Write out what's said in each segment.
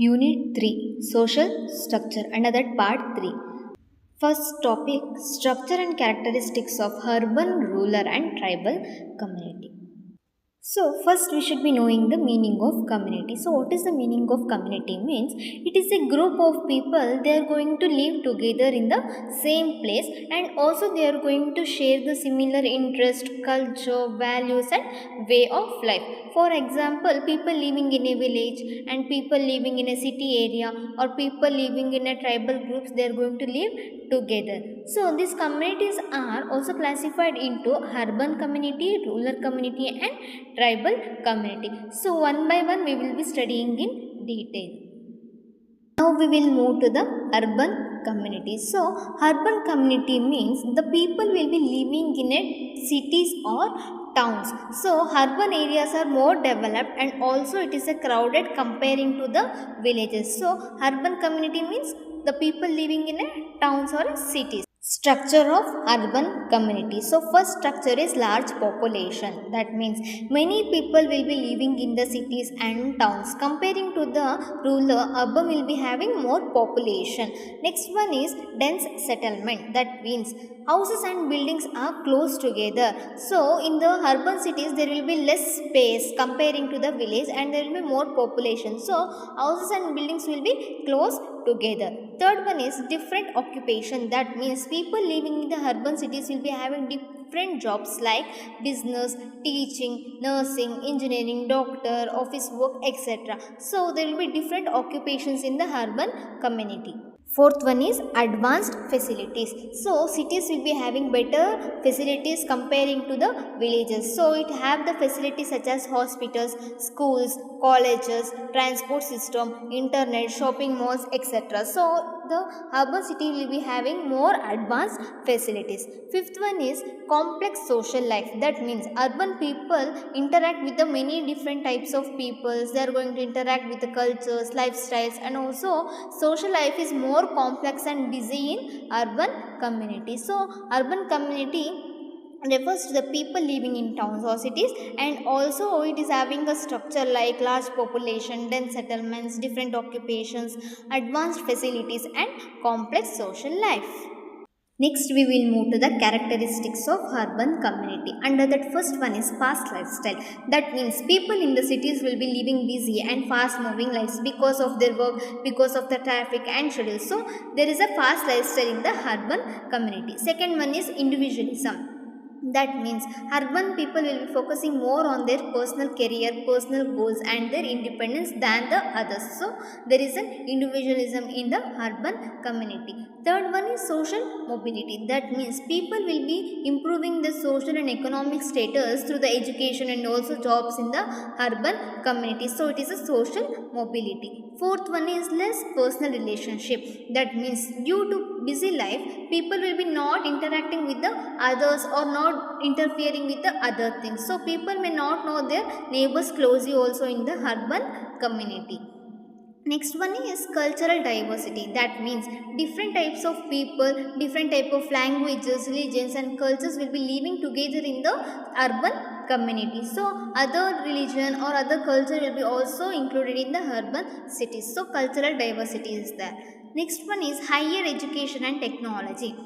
Unit 3 Social Structure. Under that, Part 3. First topic, Structure and Characteristics of Urban, Rural and Tribal Community. So first we should be knowing the meaning of community. So what is the meaning of community? Means it is a group of people, they are going to live together in the same place, and also they are going to share the similar interest, culture, values and way of life. For example, people living in a village and people living in a city area, or people living in a tribal groups, they are going to live together. So these communities are also classified into urban community, rural community and tribal community. So one by one we will be studying in detail. Now we will move to the urban community. So urban community means the people will be living in a cities or towns. So urban areas are more developed and also it is a crowded comparing to the villages. So urban community means the people living in a towns or cities. Structure of urban community. So first structure is large population. That means many people will be living in the cities and towns. Comparing to the rural, urban will be having more population. Next one is dense settlement. That means houses and buildings are close together. So in the urban cities there will be less space comparing to the village and there will be more population. So houses and buildings will be close together. Third one is different occupation. That means people living in the urban cities will be having different jobs like business, teaching, nursing, engineering, doctor, office work, etc. So there will be different occupations in the urban community. Fourth one is advanced facilities. So cities will be having better facilities comparing to the villages. So it have the facilities such as hospitals, schools, colleges, transport system, internet, shopping malls, etc. So the urban city will be having more advanced facilities. Fifth one is complex social life. That means urban people interact with the many different types of peoples. They are going to interact with the cultures, lifestyles, and also social life is more complex and busy in urban community. So urban community refers to the people living in towns or cities, and also it is having a structure like large population, dense settlements, different occupations, advanced facilities and complex social life. Next, we will move to the characteristics of urban community. Under that, first one is fast lifestyle. That means people in the cities will be living busy and fast moving lives because of their work, because of the traffic and schedule. So, there is a fast lifestyle in the urban community. Second one is individualism. That means urban people will be focusing more on their personal career, personal goals and their independence than the others. So there is an individualism in the urban community. Third one is social mobility. That means people will be improving the social and economic status through the education and also jobs in the urban community. So it is a social mobility. Fourth one is less personal relationship. That means due to busy life, people will be not interacting with the others or not interfering with the other things. So people may not know their neighbors closely also in the urban community. Next one is cultural diversity. That means different types of people, different type of languages, religions and cultures will be living together in the urban community. So other religion or other culture will be also included in the urban cities. So cultural diversity is there. Next one is higher education and technology.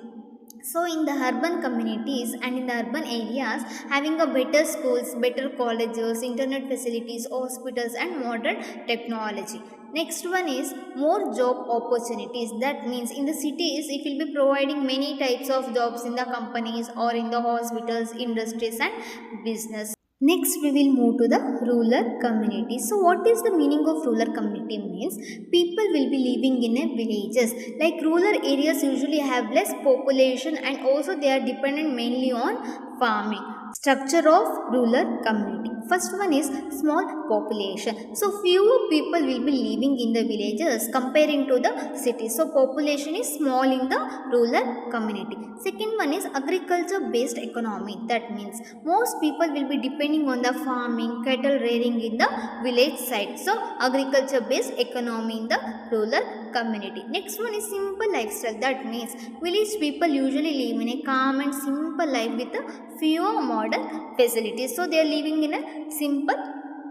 So in the urban communities and in the urban areas, having a better schools, better colleges, internet facilities, hospitals and modern technology. Next one is more job opportunities. That means in the cities it will be providing many types of jobs in the companies or in the hospitals, industries and business. Next, we will move to the rural community. So, what is the meaning of rural community? Means people will be living in a villages. Like rural areas usually have less population and also they are dependent mainly on farming. Structure of rural community. First one is small population. So fewer people will be living in the villages comparing to the cities. So population is small in the rural community. Second one is agriculture based economy. That means most people will be depending on the farming, cattle rearing in the village side. So agriculture based economy in the rural community. Next one is simple lifestyle. That means village people usually live in a calm and simple life with a fewer modern facilities. So they are living in a simple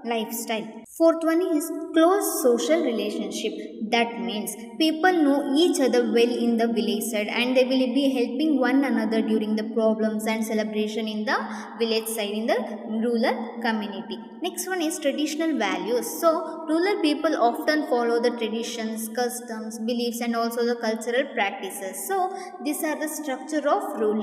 lifestyle. Fourth one is close social relationship. That means people know each other well in the village side and they will be helping one another during the problems and celebration in the village side in the rural community. Next one is traditional values. So rural people often follow the traditions, customs, beliefs and also the cultural practices. So these are the structure of rural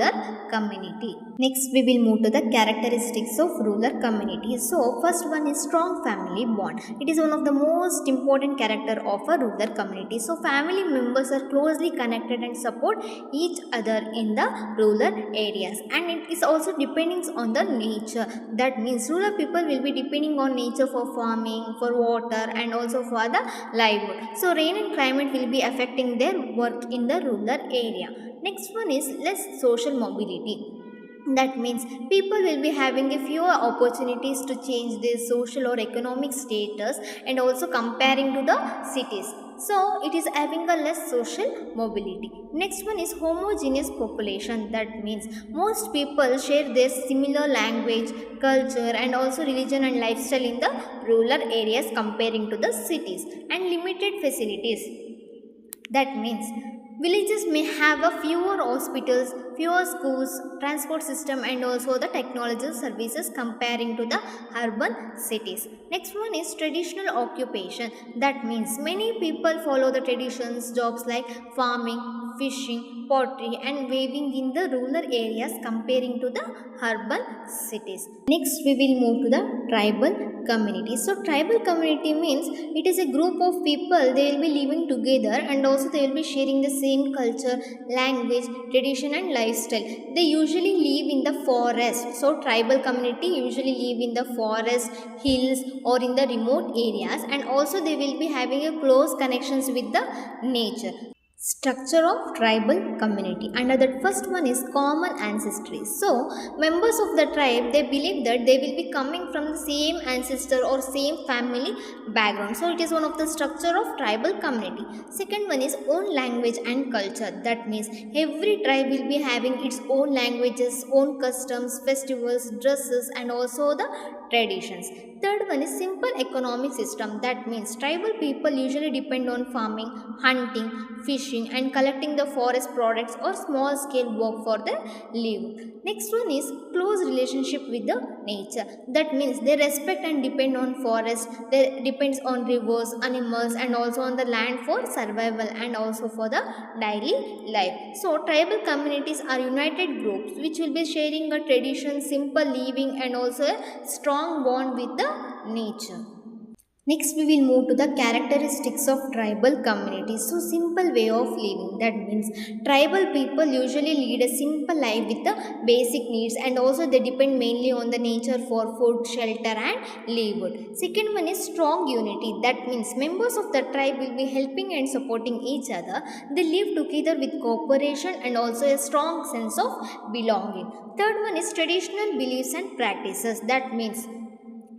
community. Next, we will move to the characteristics of rural community. So, first one is strong family bond. It is one of the most important character of a rural community. So, family members are closely connected and support each other in the rural areas. And it is also depending on the nature. That means rural people will be depending on nature for farming, for water, and also for the livelihood. So, rain and climate will be affecting their work in the rural area. Next one is less social mobility. That means people will be having a fewer opportunities to change their social or economic status and also comparing to the cities. So it is having a less social mobility. Next one is homogeneous population. That means most people share their similar language, culture and also religion and lifestyle in the rural areas comparing to the cities and limited facilities. That means villages may have a fewer hospitals, fewer schools, transport system and also the technological services comparing to the urban cities. Next one is traditional occupation. That means many people follow the traditions, jobs like farming, fishing, pottery and weaving in the rural areas comparing to the urban cities. Next we will move to the tribal community. So tribal community means it is a group of people they will be living together and also they will be sharing the same culture, language, tradition and lifestyle. They usually live in the forest. So tribal community usually live in the forest, hills or in the remote areas and also they will be having a close connections with the nature. Structure of tribal community. Under that first one is common ancestry. So members of the tribe they believe that they will be coming from the same ancestor or same family background. So it is one of the structure of tribal community. Second one is own language and culture. That means every tribe will be having its own languages, own customs, festivals, dresses and also the traditions. Third one is simple economic system. That means tribal people usually depend on farming, hunting, fishing and collecting the forest products or small scale work for their livelihood. Next one is close relationship with the nature. That means they respect and depend on forest. They depends on rivers, animals and also on the land for survival and also for the daily life. So tribal communities are united groups which will be sharing a tradition, simple living and also a strong bond with the nature. Next, we will move to the characteristics of tribal communities. So, simple way of living. That means tribal people usually lead a simple life with the basic needs, and also they depend mainly on the nature for food, shelter, and livelihood. Second one is strong unity. That means members of the tribe will be helping and supporting each other. They live together with cooperation and also a strong sense of belonging. Third one is traditional beliefs and practices. That means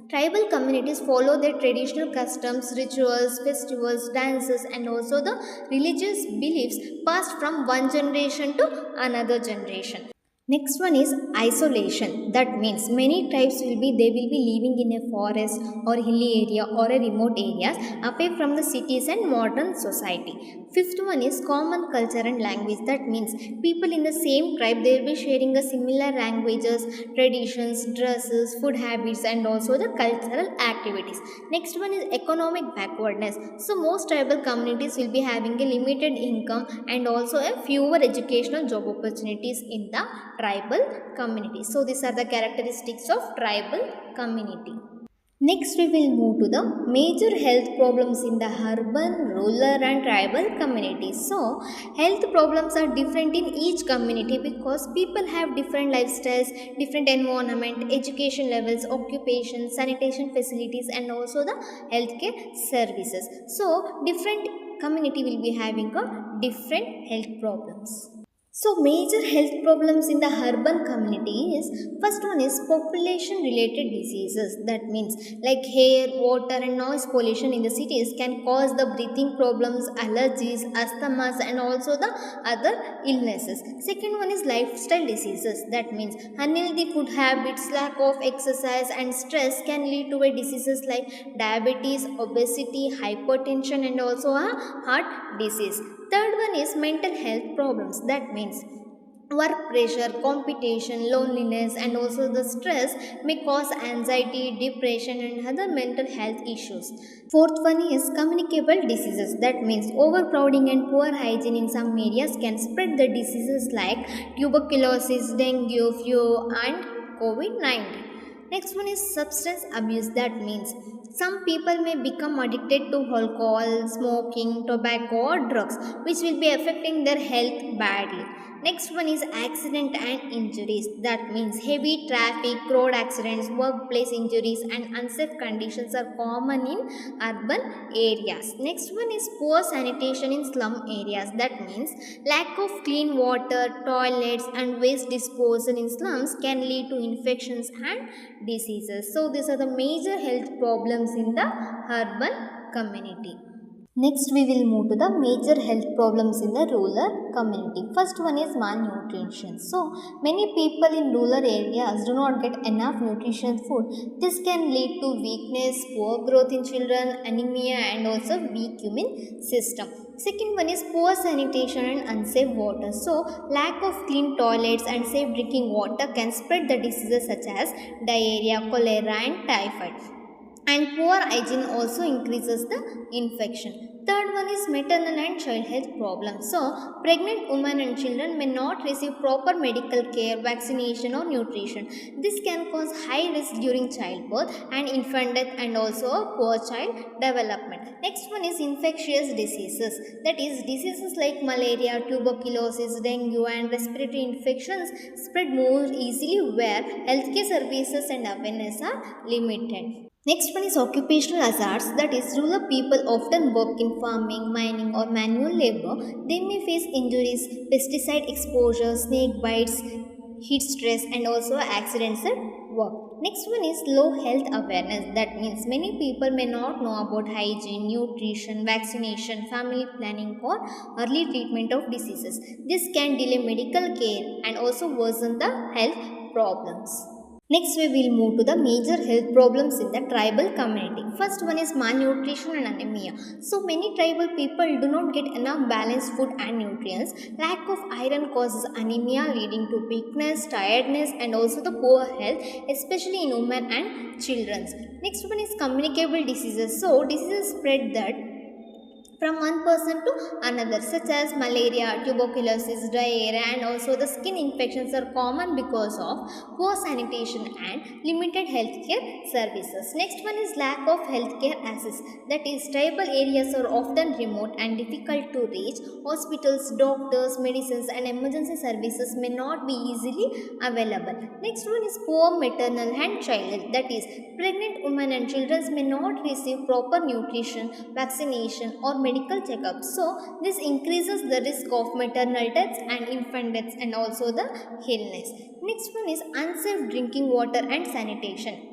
tribal communities follow their traditional customs, rituals, festivals, dances, and also the religious beliefs passed from one generation to another generation. Next one is isolation. That means many tribes will be they will be living in a forest or hilly area or a remote areas away from the cities and modern society. Fifth one is common culture and language. That means people in the same tribe they will be sharing a similar languages, traditions, dresses, food habits, and also the cultural activities. Next one is economic backwardness. So most tribal communities will be having a limited income and also a fewer educational job opportunities in the tribal community. So these are the characteristics of tribal community. Next, we will move to the major health problems in the urban, rural, and tribal communities. So, health problems are different in each community because people have different lifestyles, different environment, education levels, occupation, sanitation facilities, and also the healthcare services. So, different community will be having a different health problems. So, major health problems in the urban community is first one is population related diseases. That means like air, water, and noise pollution in the cities can cause the breathing problems, allergies, asthmas, and also the other illnesses. Second one is lifestyle diseases. That means unhealthy food habits, lack of exercise, and stress can lead to a diseases like diabetes, obesity, hypertension, and also a heart disease. Third one is mental health problems. That means work pressure, competition, loneliness, and also the stress may cause anxiety, depression, and other mental health issues. Fourth one is communicable diseases. That means overcrowding and poor hygiene in some areas can spread the diseases like tuberculosis, dengue, flu, and COVID 19. Next one is substance abuse. That means some people may become addicted to alcohol, smoking, tobacco, or drugs, which will be affecting their health badly. Next one is accident and injuries. That means heavy traffic, road accidents, workplace injuries, and unsafe conditions are common in urban areas. Next one is poor sanitation in slum areas. That means lack of clean water, toilets, and waste disposal in slums can lead to infections and diseases. So, these are the major health problems in the urban community. Next, we will move to the major health problems in the rural community. First one is malnutrition. So, many people in rural areas do not get enough nutritious food. This can lead to weakness, poor growth in children, anemia, and also weak immune system. Second one is poor sanitation and unsafe water. So, lack of clean toilets and safe drinking water can spread the diseases such as diarrhea, cholera, and typhoid, and poor hygiene also increases the infection. Third one is maternal and child health problems. So pregnant women and children may not receive proper medical care, vaccination, or nutrition. This can cause high risk during childbirth and infant death, and also a poor child development. Next one is infectious diseases. That is diseases like malaria, tuberculosis, dengue, and respiratory infections spread more easily where healthcare services and awareness are limited. Next one is occupational hazards. That is, rural people often work in farming, mining, or manual labor. They may face injuries, pesticide exposure, snake bites, heat stress, and also accidents at work. Next one is low health awareness. That means many people may not know about hygiene, nutrition, vaccination, family planning, or early treatment of diseases. This can delay medical care and also worsen the health problems. Next, we will move to the major health problems in the tribal community. First one is malnutrition and anemia. So many tribal people do not get enough balanced food and nutrients. Lack of iron causes anemia, leading to weakness, tiredness, and also the poor health, especially in women and children. Next one is communicable diseases. So diseases spread that from one person to another, such as malaria, tuberculosis, diarrhea, and also the skin infections are common because of poor sanitation and limited healthcare services. Next one is lack of healthcare access. That is, tribal areas are often remote and difficult to reach. Hospitals, doctors, medicines, and emergency services may not be easily available. Next one is poor maternal and child health. That is, pregnant women and children may not receive proper nutrition, vaccination, or medical checkups. So, this increases the risk of maternal deaths and infant deaths, and also the illness. Next one is unsafe drinking water and sanitation.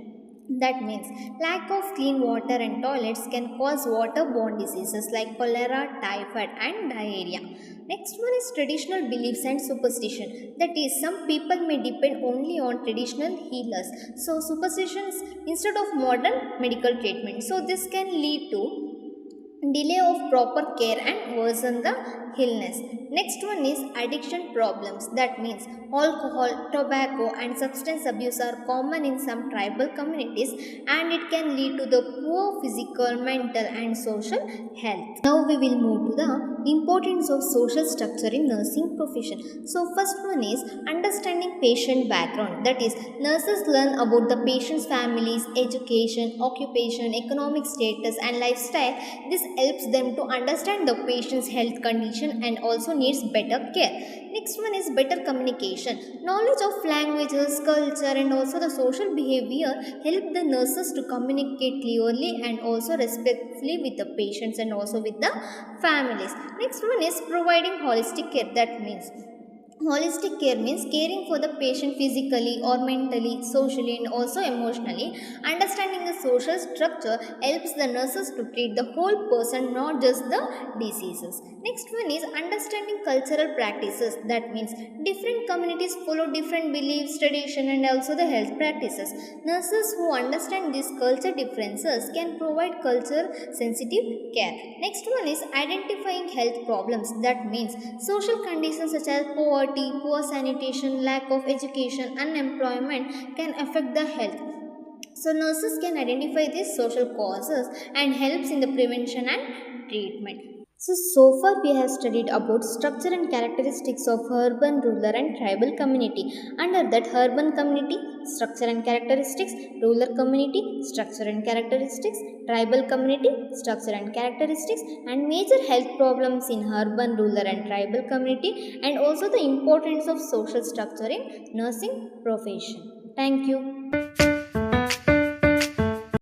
That means lack of clean water and toilets can cause waterborne diseases like cholera, typhoid, and diarrhea. Next one is traditional beliefs and superstition. That is, some people may depend only on traditional healers. So, superstitions instead of modern medical treatment. So, this can lead to delay of proper care and worsen the illness. Next one is addiction problems. That means alcohol, tobacco, and substance abuse are common in some tribal communities, and it can lead to the poor physical, mental, and social health. Now we will move to the importance of social structure in nursing profession. So first one is understanding patient background. That is, nurses learn about the patient's families, education, occupation, economic status, and lifestyle. This helps them to understand the patient's health condition and also needs better care. Next one is better communication. Knowledge of languages, culture, and also the social behavior help the nurses to communicate clearly and also respectfully with the patients and also with the families. Next one is providing holistic care. That means Holistic care means caring for the patient physically or mentally, socially, and also emotionally. Understanding the social structure helps the nurses to treat the whole person, not just the diseases. Next one is understanding cultural practices. That means different communities follow different beliefs, tradition, and also the health practices. Nurses who understand these culture differences can provide culture sensitive care. Next one is identifying health problems. That means social conditions such as poverty, poor sanitation, lack of education, unemployment can affect the health. So nurses can identify these social causes and helps in the prevention and treatment. So far we have studied about structure and characteristics of urban, rural and tribal community. Under that urban community, structure and characteristics, rural community, structure and characteristics, tribal community, structure and characteristics, and major health problems in urban, rural and tribal community, and also the importance of social structure in nursing profession. Thank you.